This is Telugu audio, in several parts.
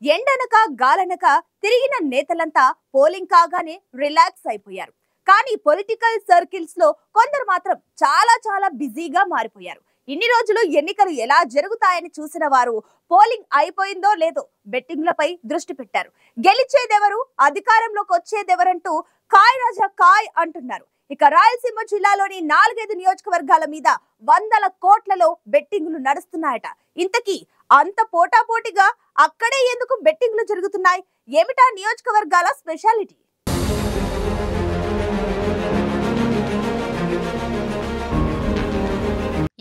ఎండనక గాలనక తిరిగిన నేతలంతా పోలింగ్ కాగానే రిలాక్స్ అయిపోయారు. కానీ పొలిటికల్ సర్కిల్స్ లో కొందరు మాత్రం చాలా బిజీగా మారిపోయారు. ఇన్ని రోజులు ఎన్నికలు ఎలా జరుగుతాయని చూసిన వారు పోలింగ్ అయిపోయిందో లేదో బెట్టింగ్లపై దృష్టి పెట్టారు. గెలిచేదెవరు, అధికారంలోకి వచ్చేదెవరంటూ కాయ్ రాజా కాయ్ అంటున్నారు. ఇక రాయలసీమ జిల్లాలోని 4-5 నియోజకవర్గాల మీద వందల కోట్లలో బెట్టింగ్లు నడుస్తున్నాయట. ఇంతకీ అంత పోటాపోటీగా అక్కడే ఎందుకు బెట్టింగ్లు జరుగుతున్నాయి? ఏమిటా నియోజకవర్గాల స్పెషాలిటీ?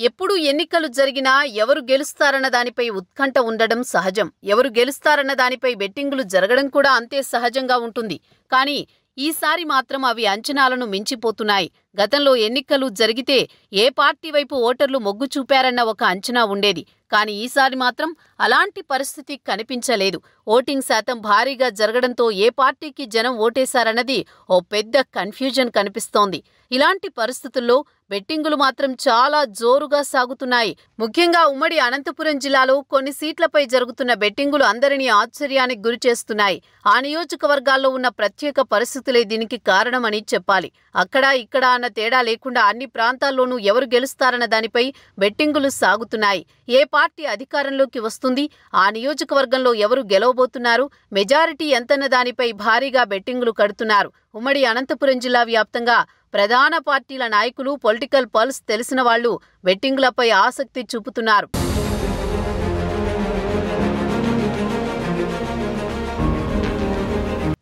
ఎప్పుడు ఎన్నికలు జరిగినా ఎవరు గెలుస్తారన్న దానిపై ఉత్కంఠ ఉండడం సహజం. ఎవరు గెలుస్తారన్న దానిపై బెట్టింగులు జరగడం కూడా అంతే సహజంగా ఉంటుంది. కానీ ఈసారి మాత్రం అవి అంచనాలను మించిపోతున్నాయి. గతంలో ఎన్నికలు జరిగితే ఏ పార్టీ వైపు ఓటర్లు మొగ్గు చూపారన్న ఒక అంచనా ఉండేది. కానీ ఈసారి మాత్రం అలాంటి పరిస్థితి కనిపించలేదు. ఓటింగ్ శాతం భారీగా జరగడంతో ఏ పార్టీకి జనం ఓటేశారన్నది ఓ పెద్ద కన్ఫ్యూజన్ కనిపిస్తోంది. ఇలాంటి పరిస్థితుల్లో బెట్టింగులు మాత్రం చాలా జోరుగా సాగుతున్నాయి. ముఖ్యంగా ఉమ్మడి అనంతపురం జిల్లాలో కొన్ని సీట్లపై జరుగుతున్న బెట్టింగులు అందరినీ ఆశ్చర్యానికి గురిచేస్తున్నాయి. ఆ నియోజకవర్గాల్లో ఉన్న ప్రత్యేక పరిస్థితులే దీనికి కారణమని చెప్పాలి. అక్కడ ఇక్కడ అన్న తేడా లేకుండా అన్ని ప్రాంతాల్లోనూ ఎవరు గెలుస్తారన్న దానిపై బెట్టింగులు సాగుతున్నాయి. ఏ పార్టీ అధికారంలోకి వస్తుంది, ఆ నియోజకవర్గంలో ఎవరు గెలవబోతున్నారు, మెజారిటీ ఎంతన్న దానిపై భారీగా బెట్టింగులు కడుతున్నారు. ఉమ్మడి అనంతపురం జిల్లా వ్యాప్తంగా ప్రధాన పార్టీల నాయకులు, పొలిటికల్ పల్స్ తెలిసిన వాళ్లు బెట్టింగులపై ఆసక్తి చూపుతున్నారు.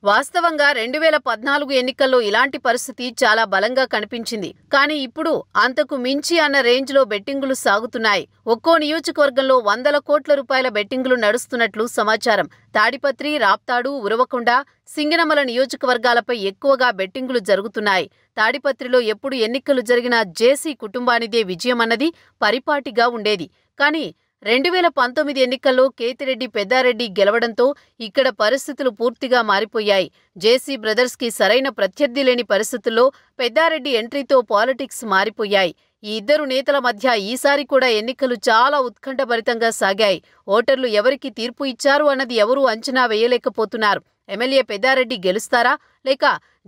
వాస్తవంగా 2014 ఎన్నికల్లో ఇలాంటి పరిస్థితి చాలా బలంగా కనిపించింది. కానీ ఇప్పుడు అంతకు మించి అన్న రేంజ్లో బెట్టింగులు సాగుతున్నాయి. ఒక్కో నియోజకవర్గంలో వందల కోట్ల రూపాయల బెట్టింగులు నడుస్తున్నట్లు సమాచారం. తాడిపత్రి, రాప్తాడు, ఉరవకొండ, సింగనమల నియోజకవర్గాలపై ఎక్కువగా బెట్టింగులు జరుగుతున్నాయి. తాడిపత్రిలో ఎప్పుడు ఎన్నికలు జరిగినా జేసీ కుటుంబానిదే విజయమన్నది పరిపాటిగా ఉండేది. కానీ 2019 ఎన్నికల్లో కేతిరెడ్డి పెద్దారెడ్డి గెలవడంతో ఇక్కడ పరిస్థితులు పూర్తిగా మారిపోయాయి. జేసీ బ్రదర్స్కి సరైన ప్రత్యర్థి లేని పరిస్థితుల్లో పెద్దారెడ్డి ఎంట్రీతో పాలిటిక్స్ మారిపోయాయి. ఈ ఇద్దరు నేతల మధ్య ఈసారి కూడా ఎన్నికలు చాలా ఉత్కంఠభరితంగా సాగాయి. ఓటర్లు ఎవరికి తీర్పు ఇచ్చారు అన్నది ఎవరూ అంచనా వేయలేకపోతున్నారు. ఎమ్మెల్యే పెద్దారెడ్డి గెలుస్తారా లేక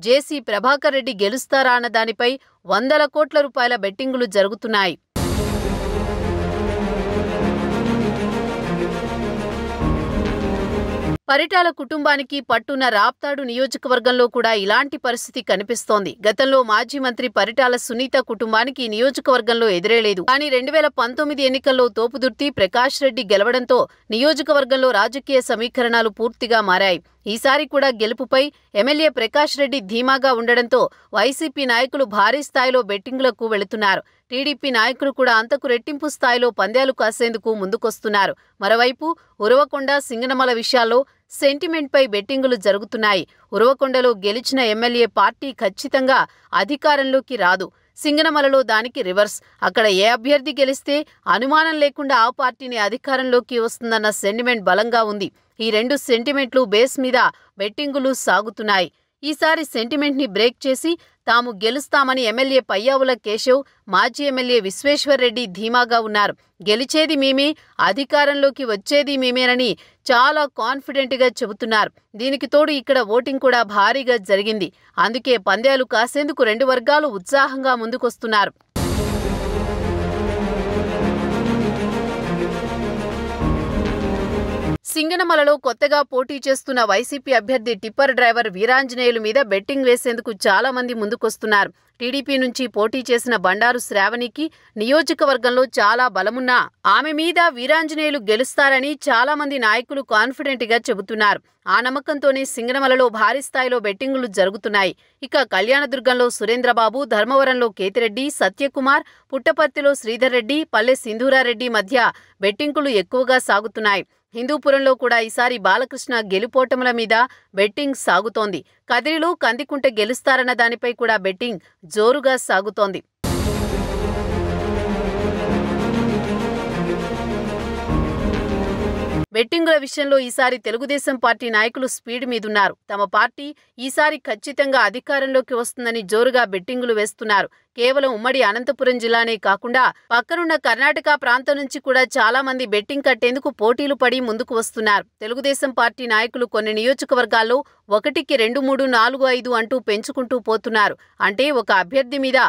జేసీ ప్రభాకర్ రెడ్డి గెలుస్తారా అన్న దానిపై వందల కోట్ల రూపాయల బెట్టింగులు జరుగుతున్నాయి. పరిటాల కుటుంబానికి పట్టున్న రాప్తాడు నియోజకవర్గంలో కూడా ఇలాంటి పరిస్థితి కనిపిస్తోంది. గతంలో మాజీ మంత్రి పరిటాల సునీత కుటుంబానికి నియోజకవర్గంలో ఎదురేలేదు. కానీ 2019 ఎన్నికల్లో తోపుదుర్తి ప్రకాష్ రెడ్డి గెలవడంతో నియోజకవర్గంలో రాజకీయ సమీకరణాలు పూర్తిగా మారాయి. ఈసారి కూడా గెలుపుపై ఎమ్మెల్యే ప్రకాష్ రెడ్డి ధీమాగా ఉండడంతో వైసీపీ నాయకులు భారీ స్థాయిలో బెట్టింగులకు వెళుతున్నారు. టీడీపీ నాయకులు కూడా అంతకు రెట్టింపు స్థాయిలో పందేలు కాసేందుకు ముందుకొస్తున్నారు. మరోవైపు ఉరవకొండ, సింగనమల విషయాల్లో సెంటిమెంట్పై బెట్టింగులు జరుగుతున్నాయి. ఉరవకొండలో గెలిచిన ఎమ్మెల్యే పార్టీ ఖచ్చితంగా అధికారంలోకి రాదు. సింగనమలలో దానికి రివర్స్. అక్కడ ఏ అభ్యర్థి గెలిస్తే అనుమానం లేకుండా ఆ పార్టీని అధికారంలోకి వస్తుందన్న సెంటిమెంట్ బలంగా ఉంది. ఈ రెండు సెంటిమెంట్లు బేస్ మీద బెట్టింగులు సాగుతున్నాయి. ఈసారి సెంటిమెంట్ని బ్రేక్ చేసి తాము గెలుస్తామని ఎమ్మెల్యే పయ్యావుల కేశవ్, మాజీ ఎమ్మెల్యే విశ్వేశ్వర్రెడ్డి ధీమాగా ఉన్నారు. గెలిచేది మేమే, అధికారంలోకి వచ్చేది మేమేనని చాలా కాన్ఫిడెంట్గా చెబుతున్నారు. దీనికి తోడు ఇక్కడ ఓటింగ్ కూడా భారీగా జరిగింది. అందుకే పందేలు కాసేందుకు రెండు వర్గాలు ఉత్సాహంగా ముందుకొస్తున్నారు. సింగనమలలో కొత్తగా పోటీ చేస్తున్న వైసీపీ అభ్యర్థి టిప్పర్ డ్రైవర్ వీరాంజనేయులు మీద బెట్టింగ్ వేసేందుకు చాలా మంది ముందుకొస్తున్నారు. టీడీపీ నుంచి పోటీ చేసిన బండారు శ్రావణికి నియోజకవర్గంలో చాలా బలమున్నా ఆమె మీద వీరాంజనేయులు గెలుస్తారని చాలా మంది నాయకులు కాన్ఫిడెంట్గా చెబుతున్నారు. ఆ నమ్మకంతోనే సింగనమలలో భారీ స్థాయిలో బెట్టింగులు జరుగుతున్నాయి. ఇక కళ్యాణదుర్గంలో సురేంద్రబాబు, ధర్మవరంలో కేతిరెడ్డి, సత్యకుమార్, పుట్టపర్తిలో శ్రీధర్ రెడ్డి, పల్లె సింధూరారెడ్డి మధ్య బెట్టింగులు ఎక్కువగా సాగుతున్నాయి. హిందూపురంలో కూడా ఈసారి బాలకృష్ణ గెలుపోటముల మీద బెట్టింగ్ సాగుతోంది. కదిరిలో కందికుంట గెలుస్తారన్న దానిపై కూడా బెట్టింగ్ జోరుగా సాగుతోంది. బెట్టింగుల విషయంలో ఈసారి తెలుగుదేశం పార్టీ నాయకులు స్పీడ్ మీదున్నారు. తమ పార్టీ ఈసారి ఖచ్చితంగా అధికారంలోకి వస్తుందని జోరుగా బెట్టింగులు వేస్తున్నారు. కేవలం ఉమ్మడి అనంతపురం జిల్లానే కాకుండా పక్కనున్న కర్ణాటక ప్రాంతం నుంచి కూడా చాలా మంది బెట్టింగ్ కట్టేందుకు పోటీలు పడి ముందుకు వస్తున్నారు. తెలుగుదేశం పార్టీ నాయకులు కొన్ని నియోజకవర్గాల్లో 1కి 2, 3, 4, 5 అంటూ పెంచుకుంటూ పోతున్నారు. అంటే ఒక అభ్యర్థి మీద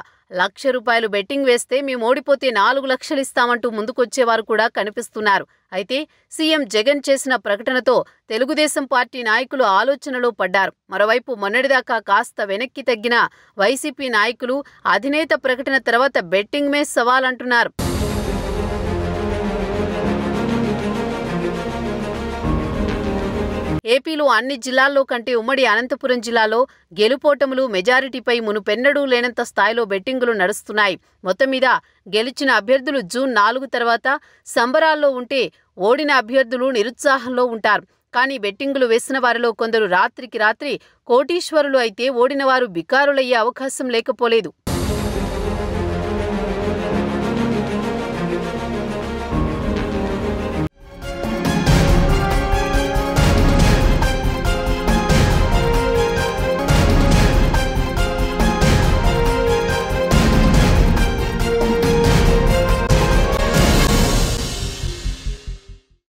₹1,00,000 బెట్టింగ్ వేస్తే మేము ఓడిపోతే 4 లక్షలు ఇస్తామంటూ ముందుకొచ్చేవారు కూడా కనిపిస్తున్నారు. అయితే సీఎం జగన్ చేసిన ప్రకటనతో తెలుగుదేశం పార్టీ నాయకులు ఆలోచనలో పడ్డారు. మరోవైపు మొన్నటిదాకా కాస్త వెనక్కి తగ్గిన వైసీపీ నాయకులు అధినేత ప్రకటన తర్వాత బెట్టింగ్ మే సవాల్ అంటున్నారు. ఏపీలో అన్ని జిల్లాల్లో కంటే ఉమ్మడి అనంతపురం జిల్లాలో గెలుపోటములు మెజారిటీపై మునుపెన్నడూ లేనంత స్థాయిలో బెట్టింగులు నడుస్తున్నాయి. మొత్తం మీద గెలిచిన అభ్యర్థులు జూన్ 4 తర్వాత సంబరాల్లో ఉంటే ఓడిన అభ్యర్థులు నిరుత్సాహంలో ఉంటారు. కానీ బెట్టింగులు వేసిన వారిలో కొందరు రాత్రికి రాత్రి కోటీశ్వరులు అయితే ఓడిన వారు బికారులయ్యే అవకాశం లేకపోలేదు.